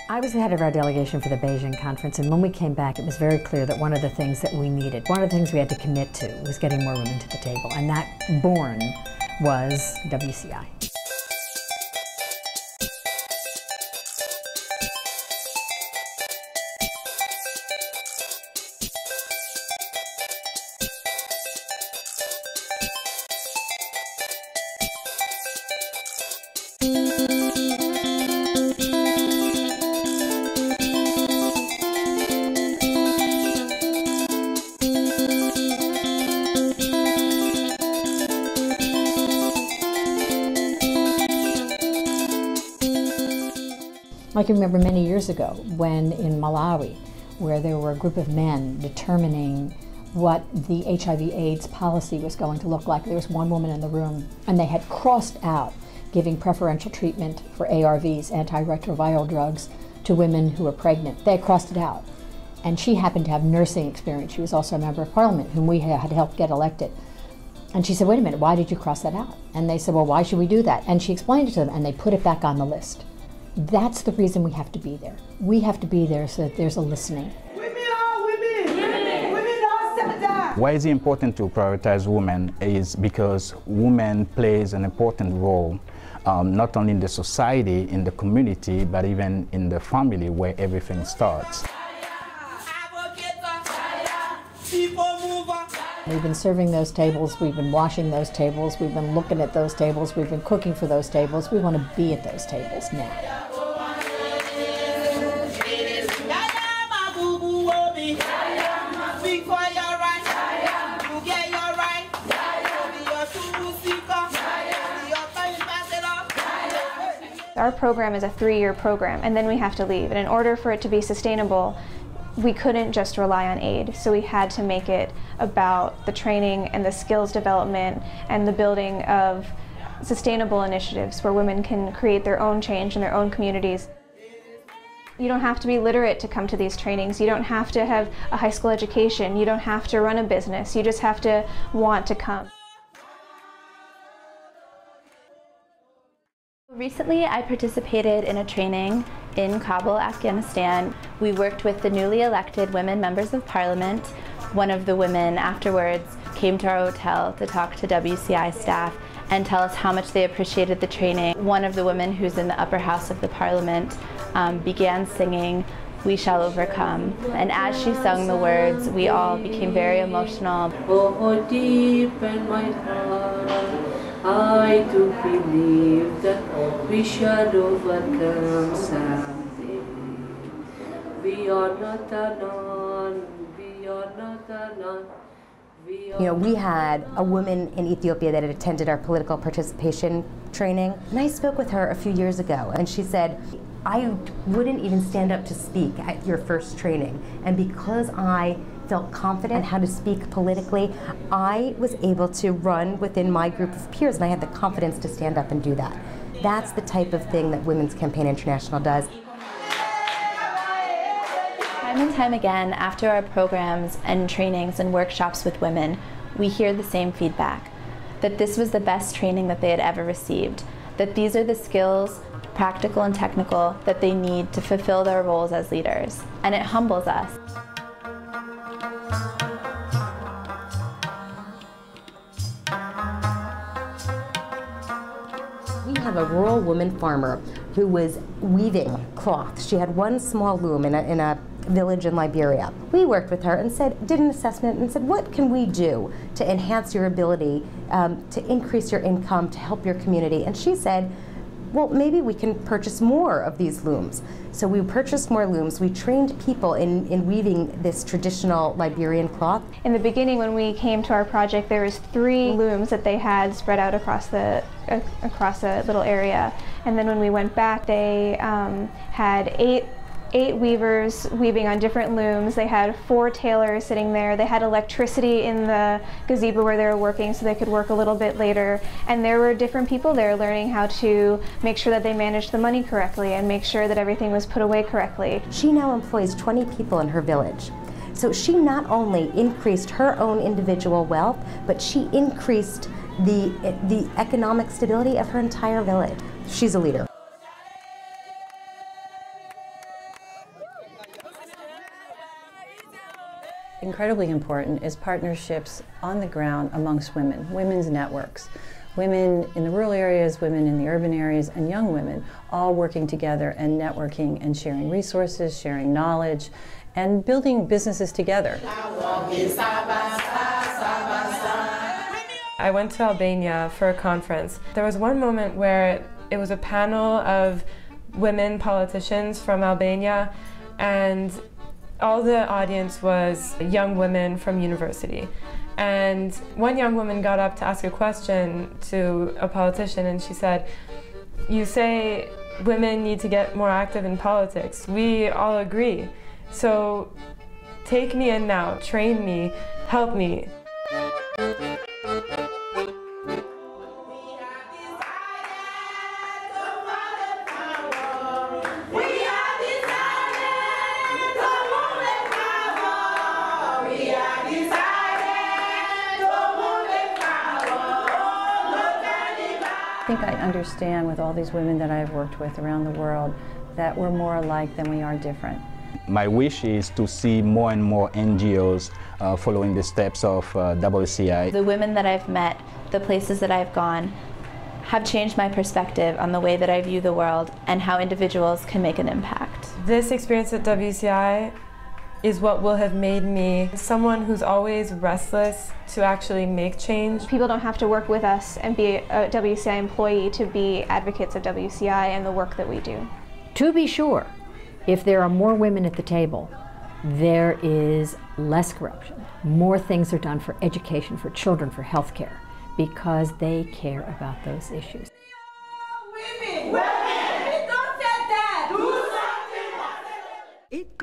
I was the head of our delegation for the Beijing conference, and when we came back, it was very clear that one of the things that we needed, one of the things we had to commit to, was getting more women to the table, and that born was WCI. I can remember many years ago when in Malawi, where there were a group of men determining what the HIV/AIDS policy was going to look like. There was one woman in the room, and they had crossed out giving preferential treatment for ARVs, antiretroviral drugs, to women who were pregnant. They had crossed it out. And she happened to have nursing experience. She was also a member of parliament, whom we had helped get elected. And she said, wait a minute, why did you cross that out? And they said, well, why should we do that? And she explained it to them, and they put it back on the list. That's the reason we have to be there. We have to be there so that there's a listening. Women are women! Women are Satan! Why is it important to prioritize women is because women plays an important role not only in the society, in the community, but even in the family where everything starts. We've been serving those tables, we've been washing those tables, we've been looking at those tables, we've been cooking for those tables. We want to be at those tables now. Our program is a 3-year program, and then we have to leave. And in order for it to be sustainable, we couldn't just rely on aid, so we had to make it about the training and the skills development and the building of sustainable initiatives where women can create their own change in their own communities. You don't have to be literate to come to these trainings. You don't have to have a high school education. You don't have to run a business. You just have to want to come. Recently, I participated in a training in Kabul, Afghanistan. We worked with the newly elected women members of parliament. One of the women afterwards came to our hotel to talk to WCI staff and tell us how much they appreciated the training. One of the women who's in the upper house of the parliament began singing "We Shall Overcome." And as she sung the words, we all became very emotional. Oh, deep in my heart, I do believe that we shall overcome someday. We are not alone, we are not alone. You know, we had a woman in Ethiopia that had attended our political participation training, and I spoke with her a few years ago, and she said, I wouldn't even stand up to speak at your first training, and because I felt confident how to speak politically, I was able to run within my group of peers, and I had the confidence to stand up and do that. That's the type of thing that Women's Campaign International does. Time and time again, after our programs and trainings and workshops with women, we hear the same feedback, that this was the best training that they had ever received, that these are the skills, practical and technical, that they need to fulfill their roles as leaders. And it humbles us. We have a rural woman farmer who was weaving cloth. She had one small loom in a village in Liberia. We worked with her and did an assessment and said, what can we do to enhance your ability, to increase your income, to help your community? And she said, well, maybe we can purchase more of these looms. So we purchased more looms. We trained people in weaving this traditional Liberian cloth. In the beginning, when we came to our project, there was 3 looms that they had spread out across a little area. And then when we went back, they had 8 weavers weaving on different looms. They had 4 tailors sitting there. They had electricity in the gazebo where they were working so they could work a little bit later. And there were different people there learning how to make sure that they managed the money correctly and make sure that everything was put away correctly. She now employs 20 people in her village. So she not only increased her own individual wealth, but she increased the economic stability of her entire village. She's a leader. incredibly important is partnerships on the ground amongst women, women's networks. Women in the rural areas, women in the urban areas, and young women all working together and networking and sharing resources, sharing knowledge, and building businesses together. I went to Albania for a conference. There was one moment where it was a panel of women politicians from Albania, and all the audience was young women from university. And one young woman got up to ask a question to a politician, and she said, "You say women need to get more active in politics. We all agree. So take me in now, train me, help me." I think I understand with all these women that I've worked with around the world that we're more alike than we are different. My wish is to see more and more NGOs following the steps of WCI. The women that I've met, the places that I've gone, have changed my perspective on the way that I view the world and how individuals can make an impact. This experience at WCI is what will have made me someone who's always restless to actually make change. People don't have to work with us and be a WCI employee to be advocates of WCI and the work that we do. To be sure, if there are more women at the table, there is less corruption. More things are done for education, for children, for health care, because they care about those issues. Women! Women! Don't say that! Do something!